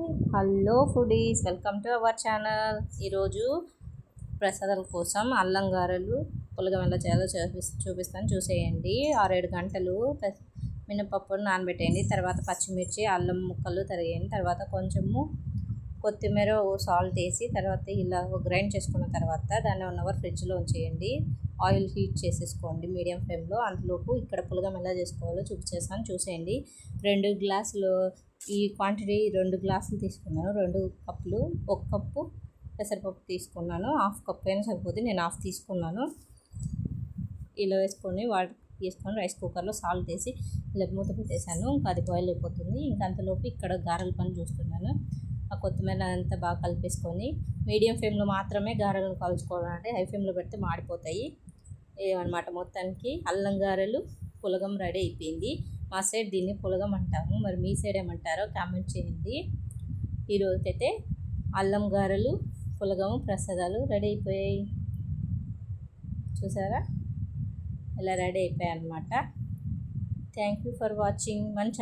Hello foodies, welcome to our channel. ఈరోజు ప్రసాదాల కోసం అల్లం గారెలు పులగం ఎలా చేయాలో చూపిస్తాను, చూసేయండి. 6-7 గంటలు మినపప్పును నానబెట్టేయండి. తర్వాత పచ్చిమిర్చి, అల్లం ముక్కలు తరిగేయండి. తర్వాత కొంచెము కొత్తిమీర, సాల్ట్ వేసి తర్వాత ఇలా గ్రైండ్ చేసుకున్న తర్వాత దాన్ని 1 అవర్ ఫ్రిడ్జ్లో ఉంచేయండి. ఆయిల్ హీట్ చేసేసుకోండి మీడియం ఫ్లేమ్లో. అంతలోపు ఇక్కడ పులగం ఎలా చేసుకోవాలో చూసేయండి. 2 గ్లాసులు, ఈ క్వాంటిటీ 2 గ్లాసులు తీసుకున్నాను. 2 కప్పులు, 1 కప్పు పెసరపప్పు తీసుకున్నాను. 1/2 కప్పు అయినా సరిపోతుంది, నేను 1/2 తీసుకున్నాను. ఇలా వేసుకొని రైస్ కుక్కర్లో సాల్ట్ వేసి ఇలా మూత పెట్టేశాను. ఇంకా అది బాయిల్ అయిపోతుంది. ఇంకా అంతలోపు ఇక్కడ గారెల పని చూస్తున్నాను. ఆ కొత్తిమీర అంతా బాగా కలిపేసుకొని మీడియం ఫ్లేమ్లో మాత్రమే గారెలను కాల్చుకోవాలంటే హై ఫ్లేమ్లో పెడితే మాడిపోతాయి ఏమన్నమాట. మొత్తానికి అల్లం గారెలు పులగం రెడీ అయిపోయింది. మా సైడ్ దీన్ని పులగం అంటాము, మరి మీ సైడ్ ఏమంటారో కామెంట్ చేయండి. ఈరోజైతే అల్లం గారెలు పులగము ప్రసాదాలు రెడీ అయిపోయాయి. చూసారా ఇలా రెడీ అయిపోయాయి అన్నమాట. Thank you for watching. మంచి